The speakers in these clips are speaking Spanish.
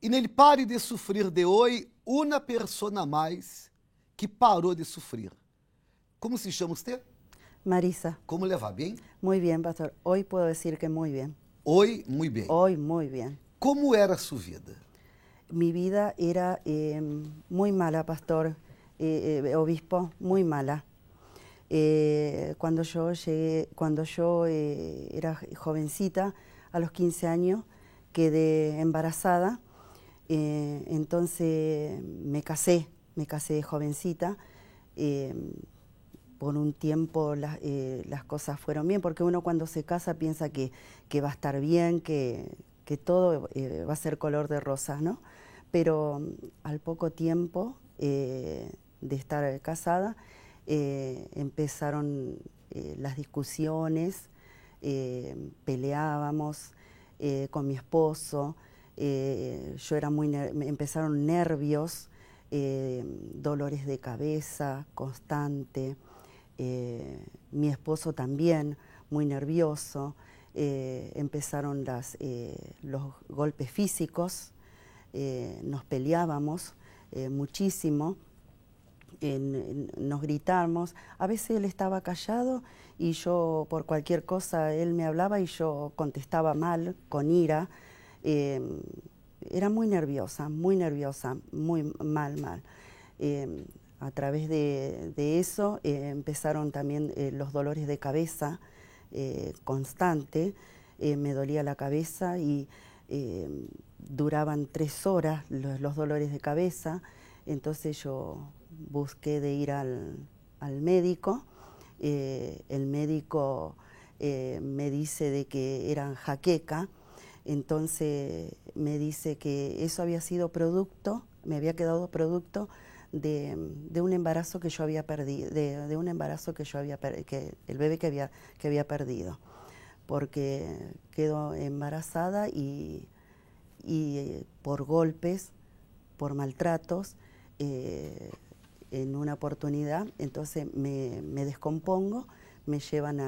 E nele Pare de Sufrir de hoje, uma persona mais que parou de sofrer. Como se chama você? Marisa. Como le va? Bem? Muy bien, pastor. Hoy puedo decir que muy bien. Hoy, muito bem. Hoy muy bien. Como era a sua vida? Mi vida era muy mala, pastor, obispo, muy mala. Cuando yo era jovencita, a los 15 años, quedé embarazada. Entonces me casé de jovencita. Por un tiempo las cosas fueron bien, porque uno cuando se casa piensa que va a estar bien, que todo va a ser color de rosas, ¿no? Pero al poco tiempo de estar casada, empezaron las discusiones, peleábamos con mi esposo, me empezaron nervios, dolores de cabeza constante, mi esposo también muy nervioso, empezaron los golpes físicos, nos peleábamos muchísimo, nos gritamos. A veces él estaba callado y yo por cualquier cosa él me hablaba y yo contestaba mal, con ira. Era muy nerviosa, muy mal. A través de eso empezaron también los dolores de cabeza constante. Me dolía la cabeza y duraban 3 horas los dolores de cabeza. Entonces yo busqué de ir al médico. El médico me dice de que era jaqueca. Entonces me dice que eso había sido producto, me había quedado producto de un embarazo que yo había perdido, de un embarazo que el bebé que había perdido, porque quedó embarazada y por golpes, por maltratos, en una oportunidad, entonces me descompongo, me llevan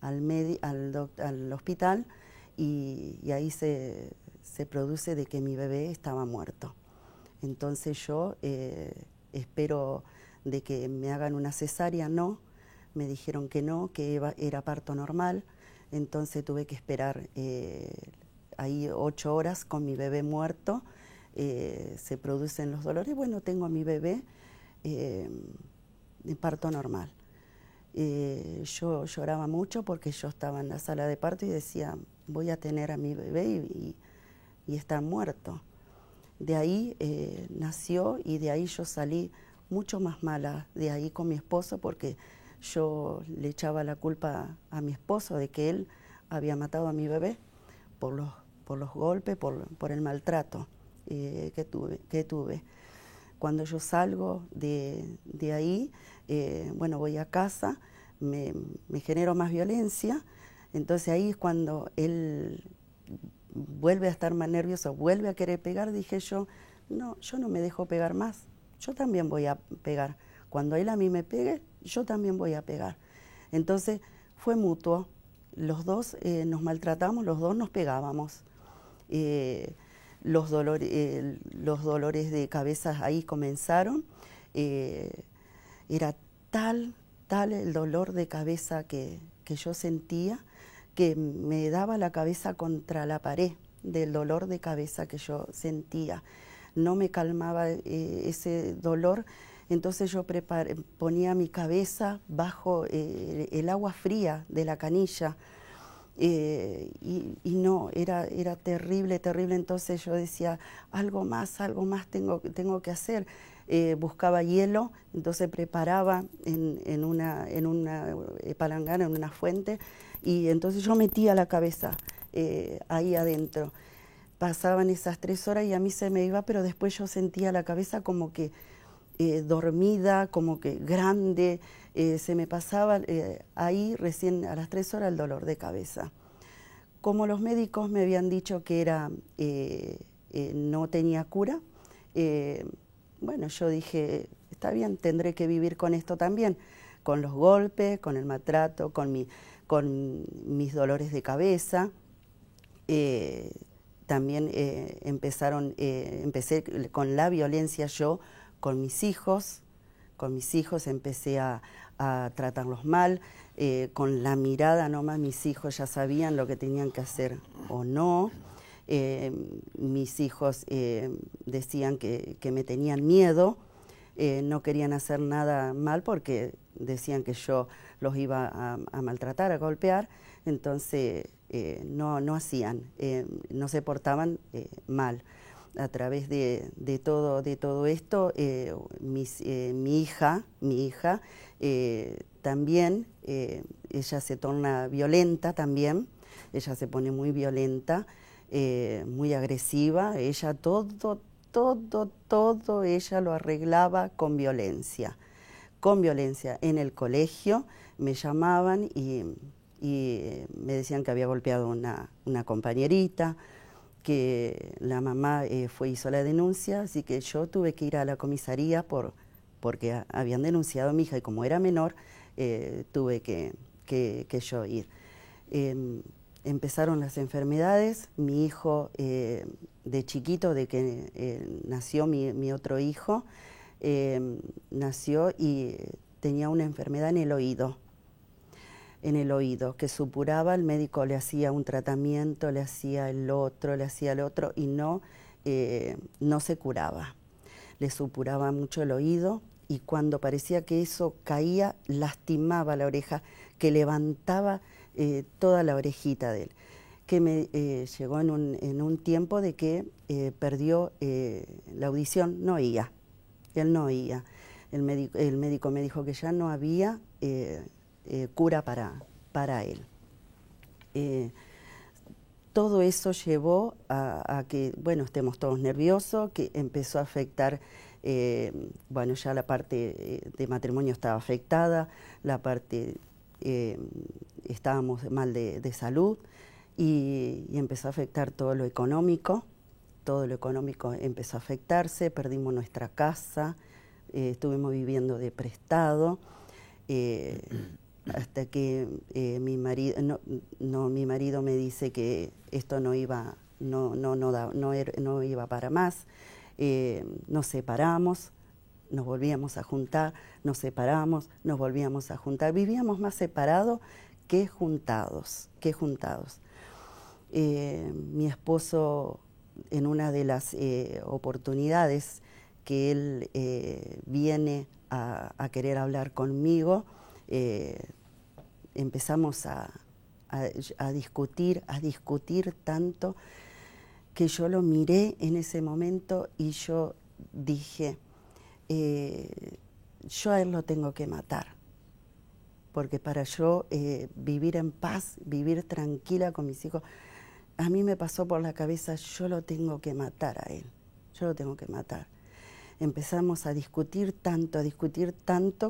al hospital y ahí se produce de que mi bebé estaba muerto. Entonces yo espero de que me hagan una cesárea, no, me dijeron que no, que era parto normal, entonces tuve que esperar ahí 8 horas con mi bebé muerto, se producen los dolores, bueno, tengo a mi bebé en parto normal. Yo lloraba mucho porque yo estaba en la sala de parto y decía, voy a tener a mi bebé y está muerto. De ahí nació y de ahí yo salí mucho más mala, de ahí con mi esposo, porque yo le echaba la culpa a mi esposo de que él había matado a mi bebé por los golpes, por el maltrato que tuve. Cuando yo salgo de ahí, bueno, voy a casa, me genero más violencia, entonces ahí es cuando él vuelve a estar más nervioso, vuelve a querer pegar, dije yo no me dejo pegar más, yo también voy a pegar. Cuando él a mí me pegue, yo también voy a pegar. Entonces fue mutuo, los dos nos maltratamos, los dos nos pegábamos. Los dolores de cabeza ahí comenzaron. Era tal el dolor de cabeza que yo sentía que me daba la cabeza contra la pared del dolor de cabeza que yo sentía. No me calmaba ese dolor, entonces yo ponía mi cabeza bajo el agua fría de la canilla. Y no, era terrible, entonces yo decía, algo más tengo que hacer. Buscaba hielo, entonces preparaba en una palangana, en una fuente, y entonces yo metía la cabeza ahí adentro. Pasaban esas 3 horas y a mí se me iba, pero después yo sentía la cabeza como que dormida, como que grande, se me pasaba ahí recién a las 3 horas el dolor de cabeza. Como los médicos me habían dicho que no tenía cura, bueno, yo dije, está bien, tendré que vivir con esto también, con los golpes, con el maltrato, con mis dolores de cabeza. también empecé con la violencia yo con mis hijos. Con mis hijos empecé a tratarlos mal, con la mirada nomás mis hijos ya sabían lo que tenían que hacer o no. Mis hijos decían que me tenían miedo, no querían hacer nada mal porque decían que yo los iba a maltratar, a golpear, entonces no hacían, no se portaban mal. A través de todo esto, mi hija también, ella se torna violenta también, ella se pone muy violenta, muy agresiva, ella todo ella lo arreglaba con violencia. En el colegio me llamaban y me decían que había golpeado una compañerita, que la mamá hizo la denuncia, así que yo tuve que ir a la comisaría porque habían denunciado a mi hija y como era menor, tuve que yo ir. Empezaron las enfermedades, mi hijo de chiquito, de que nació mi otro hijo, nació y tenía una enfermedad en el oído, que supuraba, el médico le hacía un tratamiento, le hacía el otro y no se curaba. Le supuraba mucho el oído y cuando parecía que eso caía, lastimaba la oreja, que levantaba toda la orejita de él. Que me llegó en un tiempo de que perdió la audición, no oía, él no oía. El médico me dijo que ya no había cura para él. Todo eso llevó a que, bueno, estemos todos nerviosos, que empezó a afectar, bueno, ya la parte de matrimonio estaba afectada, la parte, estábamos mal de salud y empezó a afectar todo lo económico empezó a afectarse, perdimos nuestra casa, estuvimos viviendo de prestado, hasta que mi marido me dice que esto no iba para más. Nos separamos, nos volvíamos a juntar, nos separamos, nos volvíamos a juntar. Vivíamos más separados que juntados. Mi esposo, en una de las oportunidades que él viene a querer hablar conmigo, empezamos a discutir tanto que yo lo miré en ese momento y yo dije, yo a él lo tengo que matar, porque para yo vivir en paz, vivir tranquila con mis hijos, a mí me pasó por la cabeza, yo lo tengo que matar a él, yo lo tengo que matar. Empezamos a discutir tanto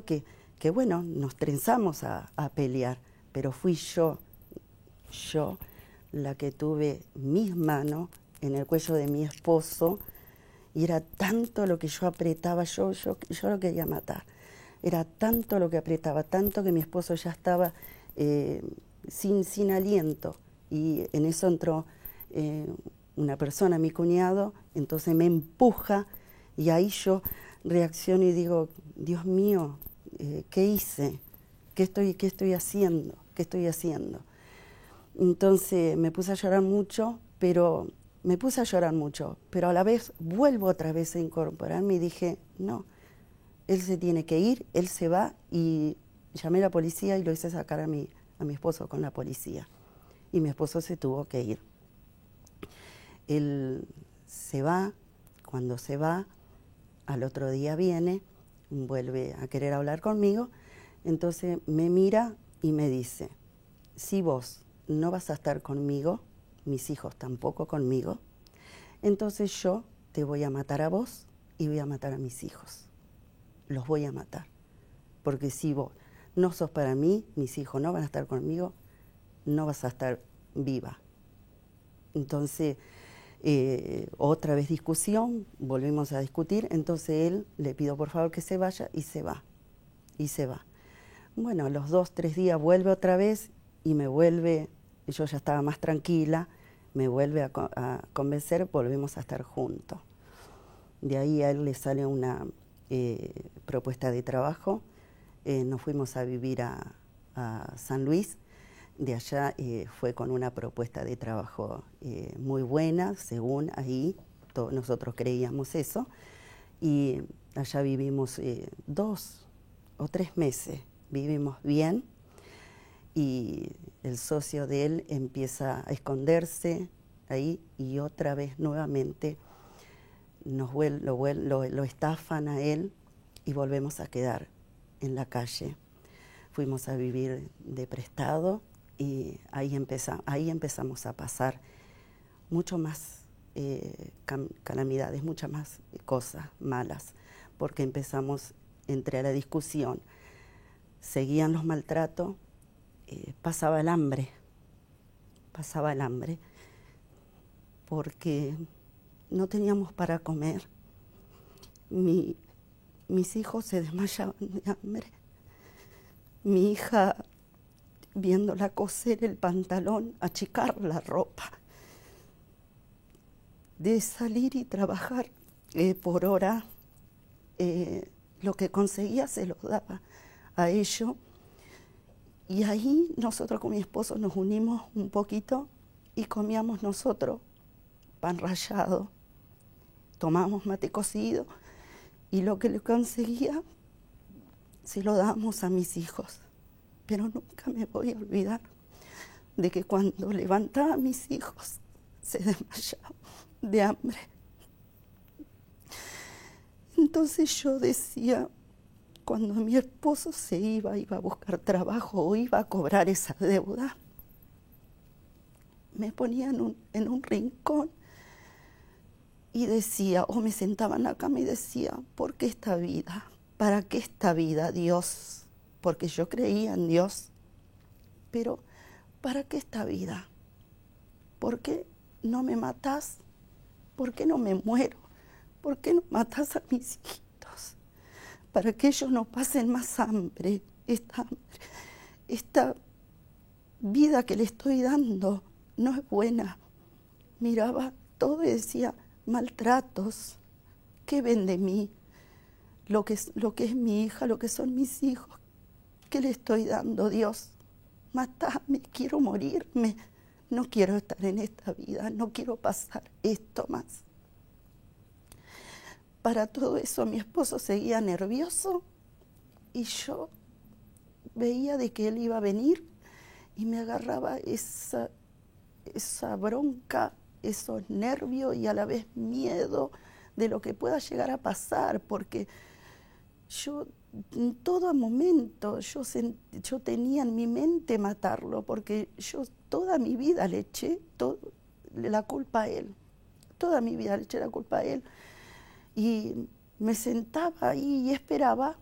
que bueno, nos trenzamos a pelear, pero fui yo la que tuve mis manos en el cuello de mi esposo, y era tanto lo que yo apretaba, yo lo quería matar. Era tanto lo que apretaba, tanto que mi esposo ya estaba sin aliento, y en eso entró una persona, mi cuñado, entonces me empuja, y ahí yo reacciono y digo, Dios mío, ¿qué hice? ¿Qué estoy haciendo? Entonces me puse a llorar mucho, pero a la vez vuelvo otra vez a incorporarme y dije, no, él se tiene que ir, él se va, y llamé a la policía y lo hice sacar a mi esposo con la policía. Y mi esposo se tuvo que ir. Él se va, cuando se va, al otro día viene, vuelve a querer hablar conmigo, entonces me mira y me dice, si vos no vas a estar conmigo, mis hijos tampoco conmigo, entonces yo te voy a matar a vos y voy a matar a mis hijos. Los voy a matar. Porque si vos no sos para mí, mis hijos no van a estar conmigo, no vas a estar viva. Entonces, otra vez discusión, volvimos a discutir, entonces él le pido por favor que se vaya y se va. Bueno, a los 2, 3 días vuelve otra vez y me vuelve, yo ya estaba más tranquila, me vuelve a convencer, volvemos a estar juntos. De ahí a él le sale una propuesta de trabajo, nos fuimos a vivir a San Luis, de allá fue con una propuesta de trabajo muy buena, según ahí, nosotros creíamos eso, y allá vivimos 2 o 3 meses, vivimos bien, y el socio de él empieza a esconderse ahí y otra vez nuevamente lo estafan a él y volvemos a quedar en la calle. Fuimos a vivir de prestado y ahí empezamos a pasar mucho más calamidades, muchas más cosas malas, porque empezamos entre la discusión, seguían los maltratos, pasaba el hambre, porque no teníamos para comer. Mis hijos se desmayaban de hambre. Mi hija, viéndola coser el pantalón, achicar la ropa, de salir y trabajar por hora, lo que conseguía se lo daba a ellos. Y ahí nosotros con mi esposo nos unimos un poquito y comíamos nosotros pan rallado, tomábamos mate cocido y lo que le conseguía se lo dábamos a mis hijos. Pero nunca me voy a olvidar de que cuando levantaba a mis hijos se desmayaban de hambre. Entonces yo decía, cuando mi esposo se iba a buscar trabajo o iba a cobrar esa deuda, me ponía en un rincón y decía, o me sentaba en la cama y decía, ¿por qué esta vida? ¿Para qué esta vida, Dios? Porque yo creía en Dios, pero ¿para qué esta vida? ¿Por qué no me matás? ¿Por qué no me muero? ¿Por qué no matás a mis hijitos? Para que ellos no pasen más hambre, esta vida que le estoy dando no es buena. Miraba todo y decía, maltratos, ¿qué ven de mí? Lo que es mi hija, lo que son mis hijos, ¿qué le estoy dando, Dios? Matame, quiero morirme, no quiero estar en esta vida, no quiero pasar esto más. Para todo eso mi esposo seguía nervioso y yo veía de que él iba a venir y me agarraba esa bronca, esos nervios y a la vez miedo de lo que pueda llegar a pasar, porque yo en todo momento yo tenía en mi mente matarlo, porque yo toda mi vida le eché la culpa a él, toda mi vida le eché la culpa a él. Y me sentaba ahí y esperaba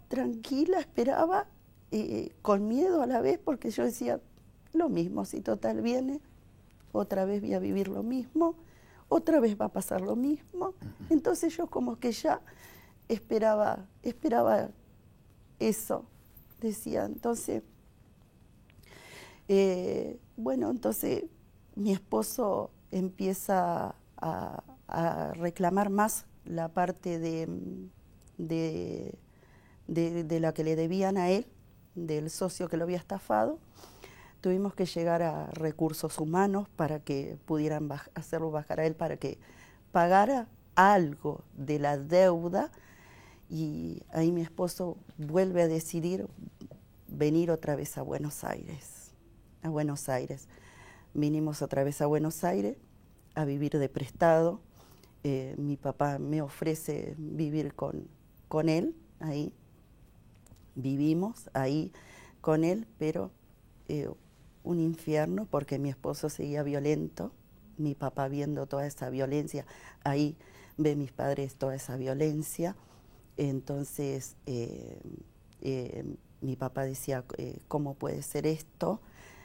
tranquila, esperaba con miedo a la vez, porque yo decía, lo mismo, si total viene, otra vez voy a vivir lo mismo, otra vez va a pasar lo mismo. Entonces yo como que ya esperaba eso, decía. Entonces, bueno, entonces mi esposo empieza a reclamar más la parte de la que le debían a él, del socio que lo había estafado. Tuvimos que llegar a recursos humanos para que pudieran hacerlo bajar a él, para que pagara algo de la deuda, y ahí mi esposo vuelve a decidir venir otra vez a Buenos Aires. Vinimos otra vez a Buenos Aires a vivir de prestado. Mi papá me ofrece vivir con él, ahí vivimos ahí con él, pero un infierno, porque mi esposo seguía violento, mi papá viendo toda esa violencia, ahí ve mis padres toda esa violencia. Entonces mi papá decía, ¿cómo puede ser esto?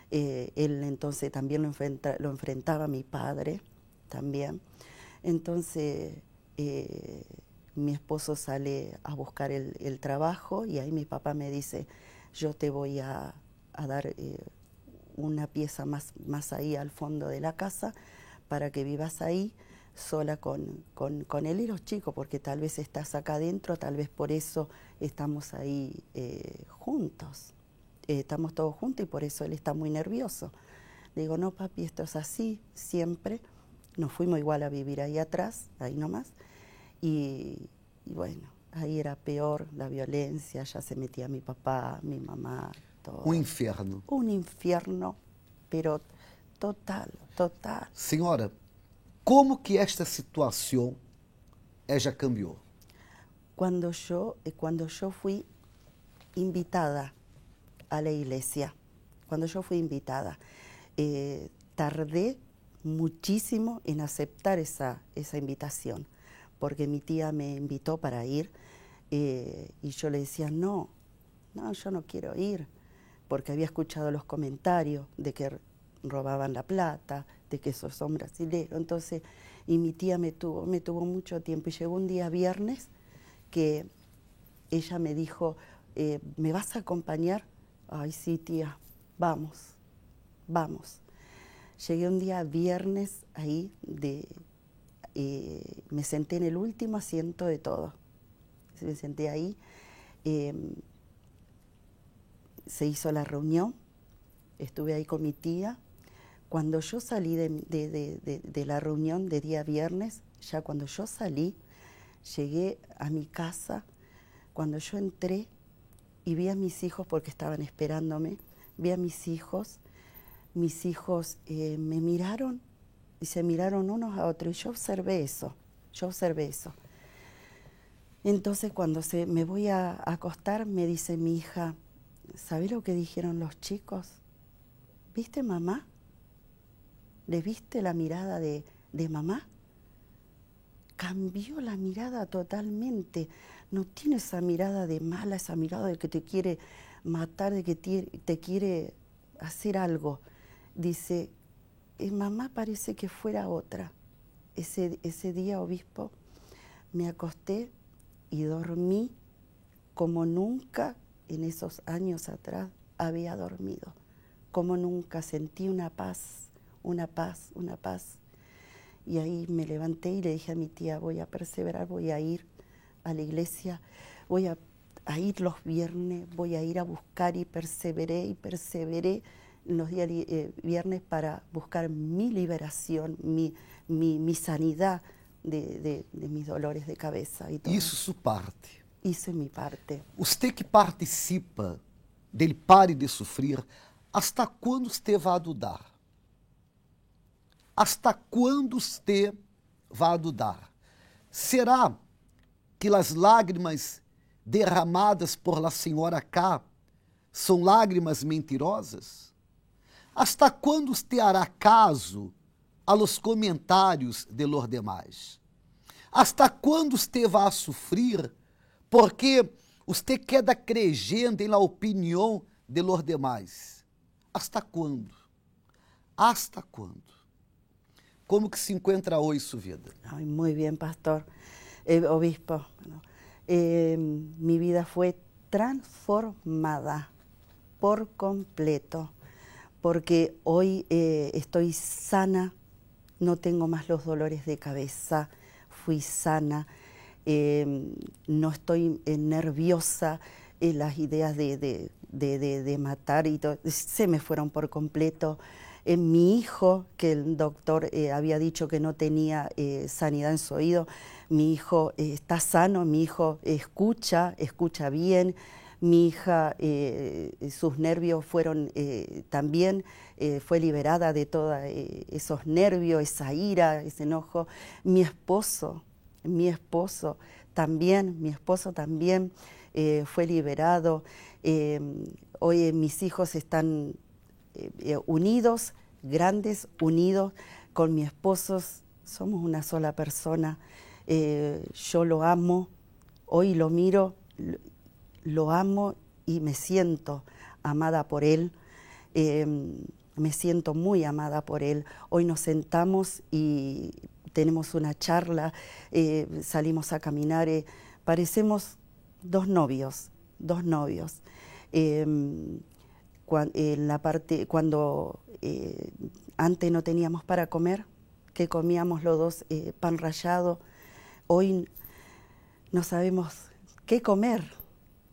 Él entonces también lo enfrentaba a mi padre también. Entonces mi esposo sale a buscar el trabajo y ahí mi papá me dice, yo te voy a dar una pieza más ahí al fondo de la casa para que vivas ahí sola con él y los chicos, porque tal vez estás acá adentro, tal vez por eso estamos ahí juntos. Estamos todos juntos y por eso él está muy nervioso. Le digo, no papi, esto es así, siempre. Nos fuimos igual a vivir ahí atrás, ahí nomás. Y bueno, ahí era peor la violencia, ya se metía mi papá, mi mamá, todo. Um inferno. Un infierno, pero total, total. Senhora, como que esta situação já cambiou? Cuando yo fui invitada a la iglesia, cuando yo fui invitada, tardé muchísimo en aceptar esa invitación, porque mi tía me invitó para ir y yo le decía, no, yo no quiero ir, porque había escuchado los comentarios de que robaban la plata, de que esos son brasileños. Entonces, y mi tía me tuvo mucho tiempo, y llegó un día viernes que ella me dijo, ¿me vas a acompañar? Ay, sí, tía, vamos. Llegué un día viernes ahí, me senté en el último asiento de todo. Me senté ahí, se hizo la reunión, estuve ahí con mi tía. Cuando yo salí de la reunión de día viernes, ya cuando yo salí, llegué a mi casa, cuando yo entré y vi a mis hijos, porque estaban esperándome, vi a mis hijos me miraron y se miraron unos a otros, y yo observé eso. Entonces cuando me voy a acostar, me dice mi hija, ¿sabés lo que dijeron los chicos? ¿Viste, mamá? ¿Le viste la mirada de mamá? Cambió la mirada totalmente. No tiene esa mirada de mala, esa mirada de que te quiere matar, de que te quiere hacer algo. Dice, mamá parece que fuera otra. Ese día, obispo, me acosté y dormí como nunca en esos años atrás había dormido. Como nunca sentí una paz. Y ahí me levanté y le dije a mi tía, voy a perseverar, voy a ir a la iglesia, voy a ir los viernes, voy a ir a buscar, y perseveré en los días viernes para buscar mi liberación, mi sanidad de mis dolores de cabeza y todo. Isso sua parte. Hice mi parte. Você que participa dele Pare de Sofrer, hasta quando você vai dudar? Hasta quando você vai dudar? Será que as lágrimas derramadas por la senhora K são lágrimas mentirosas? Hasta quando você hará caso a los comentários de los demais? Hasta quando você vai sofrer porque você queda creyendo em la opinião de los demais? Hasta quando? Hasta quando? Como que se encuentra hoje sua vida? Ay, muy bien, pastor, obispo. Bueno, mi vida fue transformada por completo, porque hoy estoy sana, no tengo más los dolores de cabeza, fui sana, no estoy nerviosa, las ideas de matar y todo, se me fueron por completo. Mi hijo, que el doctor había dicho que no tenía sanidad en su oído, mi hijo está sano, mi hijo escucha bien, mi hija, sus nervios fueron también, fue liberada de todos esos nervios, esa ira, ese enojo. Mi esposo también fue liberado. Hoy mis hijos están unidos, grandes, unidos con mi esposo, somos una sola persona. Yo lo amo, hoy lo miro, lo amo y me siento amada por él, me siento muy amada por él. Hoy nos sentamos y tenemos una charla, salimos a caminar, parecemos dos novios. En la parte, cuando antes no teníamos para comer, que comíamos los dos pan rallado, hoy no sabemos qué comer,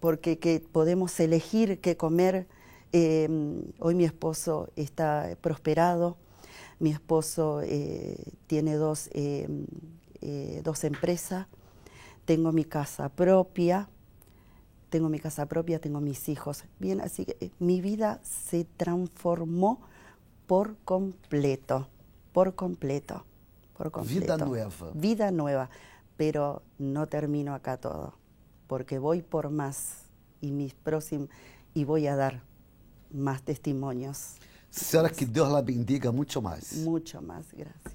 porque que podemos elegir qué comer. Hoy mi esposo está prosperado, mi esposo tiene dos empresas, tengo mi casa propia, tengo mis hijos. Bien, así que mi vida se transformó por completo, por completo, por completo. Vida nueva. Vida nueva, pero no termino acá todo, porque voy por más y voy a dar más testimonios. Senhora, que Deus la bendiga muito mais. Mucho más, gracias.